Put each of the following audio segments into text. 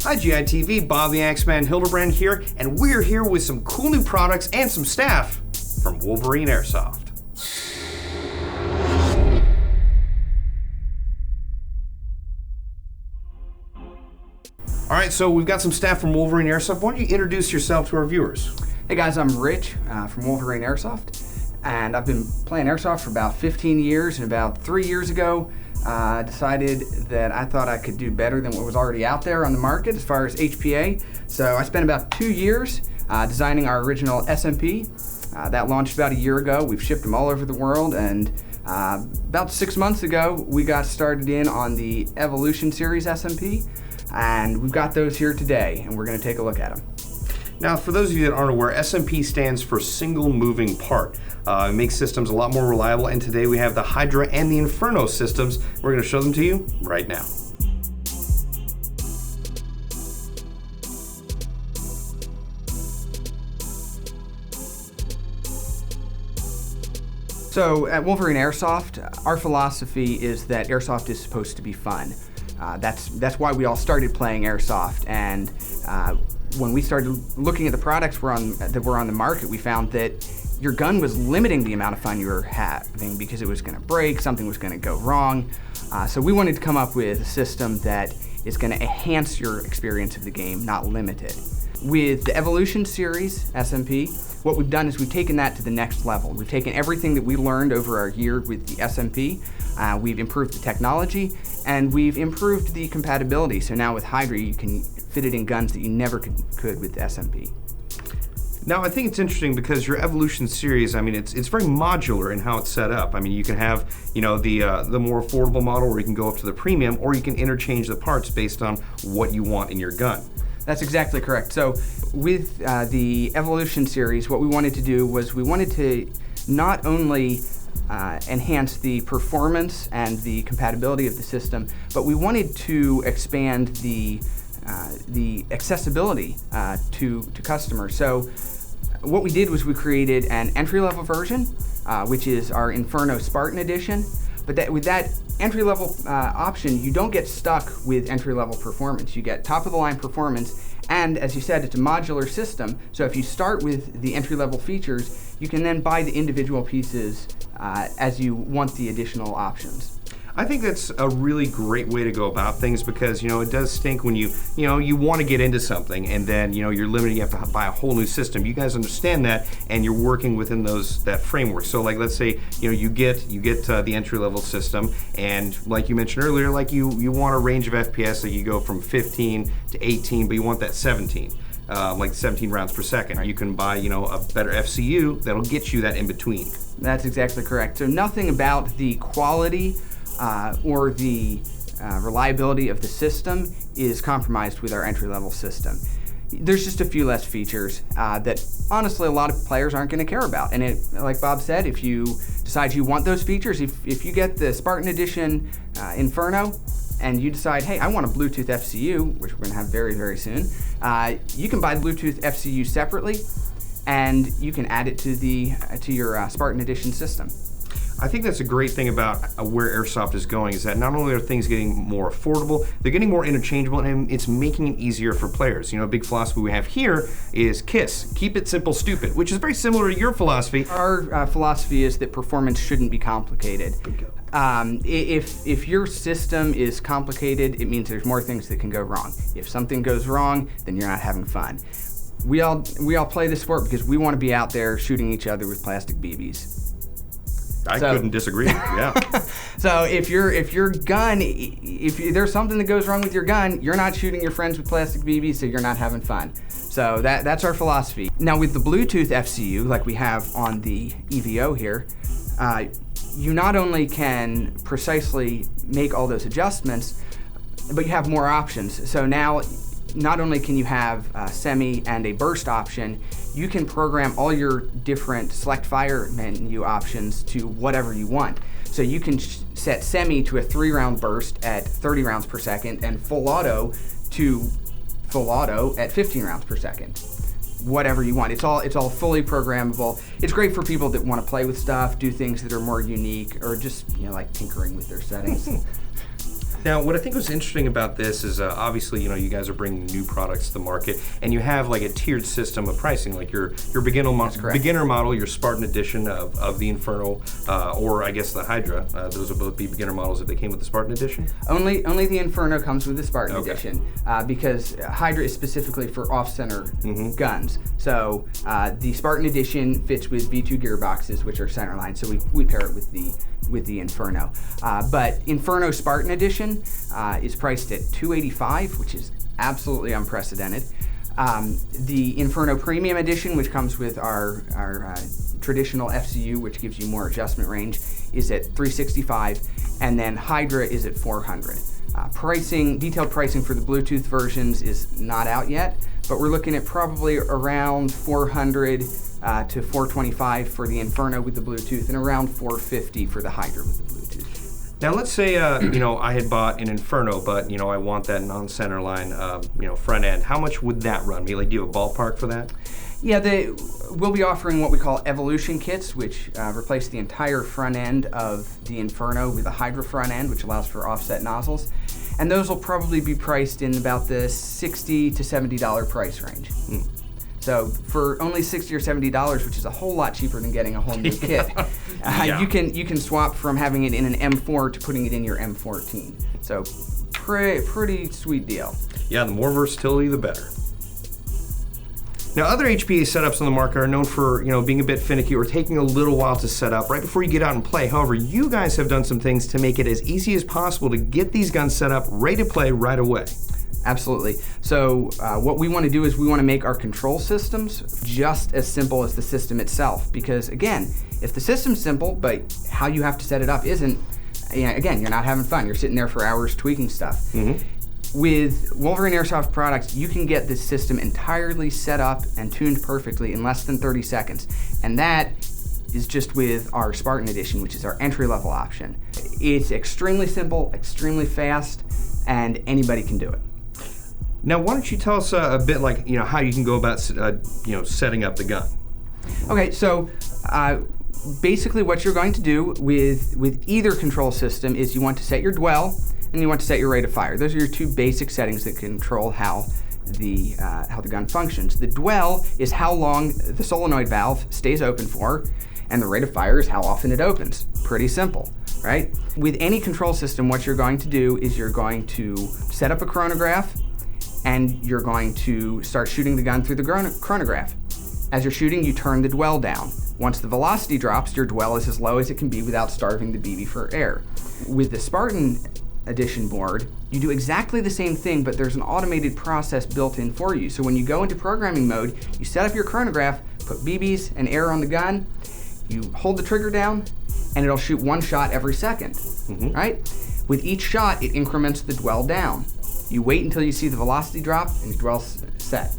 Hi GITV, Bob the Axeman Hildebrand here, and we're here with some cool new products and some staff from Wolverine Airsoft. Alright, so we've got some staff from Wolverine Airsoft. Why don't you introduce yourself to our viewers? Hey guys, I'm Rich from Wolverine Airsoft, and I've been playing Airsoft for about 15 years, and about 3 years ago I decided that I thought I could do better than what was already out there on the market as far as HPA. So I spent about 2 years designing our original SMP. That launched about a year ago. We've shipped them all over the world, and about 6 months ago we got started in on the Evolution Series SMP, and we've got those here today, and we're going to take a look at them. Now, for those of you that aren't aware, SMP stands for Single Moving Part. It makes systems a lot more reliable, and today we have the Hydra and the Inferno systems. We're going to show them to you right now. So at Wolverine Airsoft, our philosophy is that Airsoft is supposed to be fun. That's why we all started playing Airsoft, and when we started looking at the products that were on the market, we found that your gun was limiting the amount of fun you were having because it was going to break, something was going to go wrong. So we wanted to come up with a system that is going to enhance your experience of the game, not limit it. With the Evolution Series SMP, what we've done is we've taken that to the next level. We've taken everything that we learned over our year with the SMP, we've improved the technology, and we've improved the compatibility. So now with Hydra, you can fit it in guns that you never could with the SMP. Now, I think it's interesting because your Evolution series, I mean, it's very modular in how it's set up. I mean, you can have, you know, the more affordable model, or you can go up to the premium, or you can interchange the parts based on what you want in your gun. That's exactly correct. So with the Evolution series, what we wanted to do was we wanted to not only enhance the performance and the compatibility of the system, but we wanted to expand the accessibility to customers. So what we did was we created an entry-level version, which is our Inferno Spartan Edition. But with that entry-level option, you don't get stuck with entry-level performance. You get top-of-the-line performance, and as you said, it's a modular system. So if you start with the entry-level features, you can then buy the individual pieces as you want the additional options. I think that's a really great way to go about things because, you know, it does stink when you want to get into something and then, you know, you're limited, you have to buy a whole new system. You guys understand that, and you're working within that framework. So like, let's say, you know, you get the entry-level system, and like you mentioned earlier, like you want a range of FPS that you go from 15 to 18, but you want that 17. Like 17 rounds per second. Right. You can buy, you know, a better FCU that'll get you that in between. That's exactly correct. So nothing about the quality or the reliability of the system is compromised with our entry-level system. There's just a few less features that honestly a lot of players aren't going to care about. And like Bob said, if you decide you want those features, if you get the Spartan Edition Inferno and you decide, hey, I want a Bluetooth FCU, which we're going to have very, very soon, you can buy the Bluetooth FCU separately, and you can add it to your Spartan Edition system. I think that's a great thing about where Airsoft is going, is that not only are things getting more affordable, they're getting more interchangeable, and it's making it easier for players. You know, a big philosophy we have here is KISS, keep it simple, stupid, which is very similar to your philosophy. Our philosophy is that performance shouldn't be complicated. If your system is complicated, it means there's more things that can go wrong. If something goes wrong, then you're not having fun. We all play this sport because we want to be out there shooting each other with plastic BBs. I couldn't disagree. Yeah. So if there's something that goes wrong with your gun, you're not shooting your friends with plastic BBs, so you're not having fun. So that's our philosophy. Now with the Bluetooth FCU, like we have on the EVO here, you not only can precisely make all those adjustments, but you have more options. So now, not only can you have a semi and a burst option, you can program all your different select fire menu options to whatever you want. So you can set semi to a 3-round burst at 30 rounds per second and full auto to full auto at 15 rounds per second. Whatever you want. It's all fully programmable. It's great for people that want to play with stuff, do things that are more unique, or just, you know, like tinkering with their settings. Now, what I think was interesting about this is obviously, you guys are bringing new products to the market, and you have like a tiered system of pricing, like your beginner model, your Spartan Edition of the Inferno, or I guess the Hydra. Those would both be beginner models if they came with the Spartan Edition? Only the Inferno comes with the Spartan Edition, because Hydra is specifically for off-center guns. So the Spartan Edition fits with V2 gearboxes, which are centerline, so we pair it with the Inferno. But Inferno Spartan Edition is priced at $285, which is absolutely unprecedented. The Inferno Premium Edition, which comes with our traditional FCU, which gives you more adjustment range, is at $365, and then Hydra is at $400. Detailed pricing for the Bluetooth versions is not out yet, but we're looking at probably around $400 to $425 for the Inferno with the Bluetooth, and around $450 for the Hydra with the Bluetooth. Now, let's say I had bought an Inferno, but I want that non-centerline front end. How much would that run me? Like, do you have a ballpark for that? Yeah, we'll be offering what we call Evolution kits, which replace the entire front end of the Inferno with a Hydra front end, which allows for offset nozzles. And those will probably be priced in about the $60 to $70 price range. So for only $60 or $70, which is a whole lot cheaper than getting a whole new kit, you can swap from having it in an M4 to putting it in your M14. So pretty sweet deal. Yeah, the more versatility, the better. Now, other HPA setups on the market are known for being a bit finicky or taking a little while to set up right before you get out and play. However, you guys have done some things to make it as easy as possible to get these guns set up, ready to play right away. Absolutely. So what we want to do is we want to make our control systems just as simple as the system itself. Because again, if the system's simple, but how you have to set it up isn't, again, you're not having fun. You're sitting there for hours tweaking stuff. With Wolverine Airsoft products, you can get this system entirely set up and tuned perfectly in less than 30 seconds. And that is just with our Spartan Edition, which is our entry-level option. It's extremely simple, extremely fast, and anybody can do it. Now, why don't you tell us a bit like, how you can go about, setting up the gun? Okay, so basically what you're going to do with either control system is you want to set your dwell and you want to set your rate of fire. Those are your two basic settings that control how the gun functions. The dwell is how long the solenoid valve stays open for, and the rate of fire is how often it opens. Pretty simple, right? With any control system, what you're going to do is you're going to set up a chronograph, and you're going to start shooting the gun through the chronograph. As you're shooting, you turn the dwell down. Once the velocity drops, your dwell is as low as it can be without starving the BB for air. With the Spartan Edition board, you do exactly the same thing, but there's an automated process built in for you. So when you go into programming mode, you set up your chronograph, put BBs and air on the gun, you hold the trigger down, and it'll shoot one shot every second, right? With each shot, it increments the dwell down. You wait until you see the velocity drop, and your dwell's set.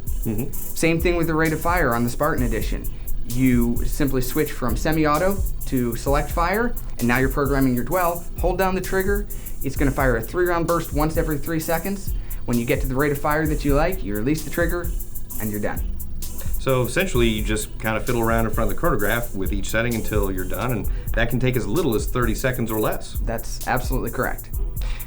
Same thing with the rate of fire on the Spartan Edition. You simply switch from semi-auto to select fire, and now you're programming your dwell. Hold down the trigger. It's going to fire a 3-round burst once every 3 seconds. When you get to the rate of fire that you like, you release the trigger, and you're done. So essentially, you just kind of fiddle around in front of the chronograph with each setting until you're done, and that can take as little as 30 seconds or less. That's absolutely correct.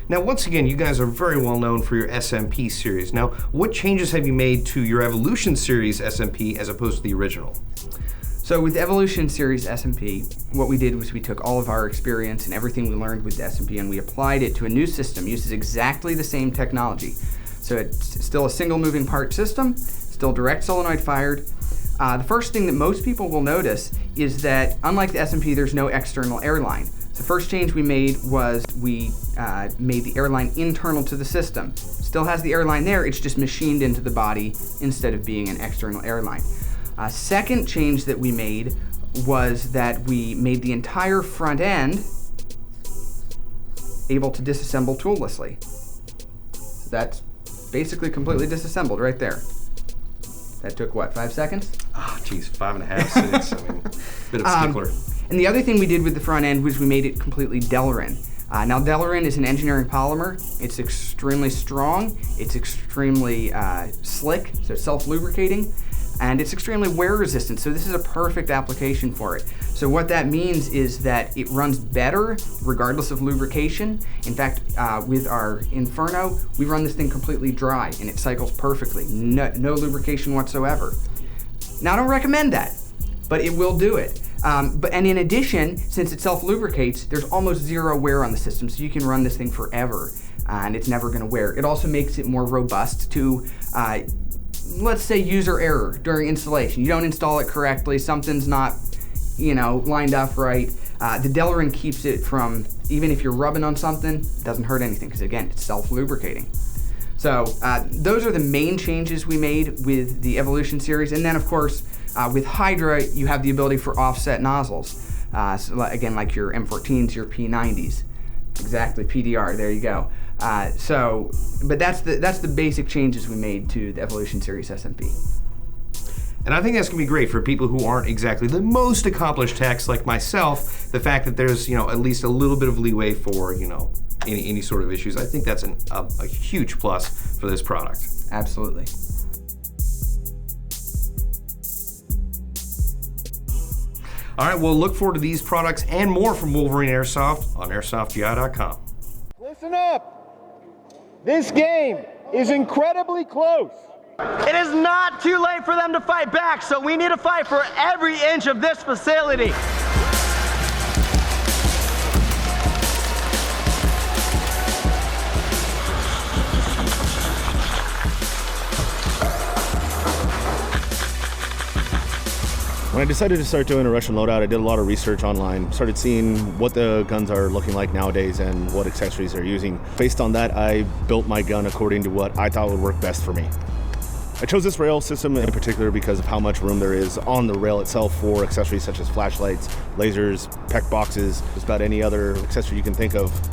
Now, once again, you guys are very well known for your SMP series. Now, what changes have you made to your Evolution Series SMP as opposed to the original? So with Evolution Series SMP, what we did was we took all of our experience and everything we learned with the SMP and we applied it to a new system, uses exactly the same technology. So it's still a single moving part system, still direct solenoid fired. The first thing that most people will notice is that unlike the SMP, there's no external airline. The first change we made was we made the airline internal to the system. Still has the airline there, it's just machined into the body instead of being an external airline. Second change that we made was that we made the entire front end able to disassemble toollessly. So that's basically completely disassembled right there. That took what, 5 seconds? Oh, geez, 5.5 seconds. I mean, bit of a stickler. And the other thing we did with the front end was we made it completely Delrin. Now Delrin is an engineering polymer. It's extremely strong. It's extremely slick, so self-lubricating. and it's extremely wear resistant, so this is a perfect application for it. So what that means is that it runs better regardless of lubrication. In fact, with our Inferno, we run this thing completely dry and it cycles perfectly, no lubrication whatsoever. Now I don't recommend that, but it will do it. And in addition, since it self-lubricates, there's almost zero wear on the system, so you can run this thing forever and it's never gonna wear. It also makes it more robust to, let's say, user error during installation. You don't install it correctly, something's not, lined up right. The Delrin keeps it from, even if you're rubbing on something, it doesn't hurt anything, because again, it's self-lubricating. So those are the main changes we made with the Evolution series. And then of course, with Hydra, you have the ability for offset nozzles. So again, like your M14s, your P90s. Exactly, PDR, there you go. But that's the basic changes we made to the Evolution Series SMP. And I think that's gonna be great for people who aren't exactly the most accomplished techs like myself. The fact that there's at least a little bit of leeway for any sort of issues. I think that's a huge plus for this product. Absolutely. All right, well, look forward to these products and more from Wolverine Airsoft on airsoftgi.com. Listen up. This game is incredibly close. It is not too late for them to fight back, so we need to fight for every inch of this facility. When I decided to start doing a Russian loadout, I did a lot of research online, started seeing what the guns are looking like nowadays and what accessories they're using. Based on that, I built my gun according to what I thought would work best for me. I chose this rail system in particular because of how much room there is on the rail itself for accessories such as flashlights, lasers, PEC boxes, just about any other accessory you can think of.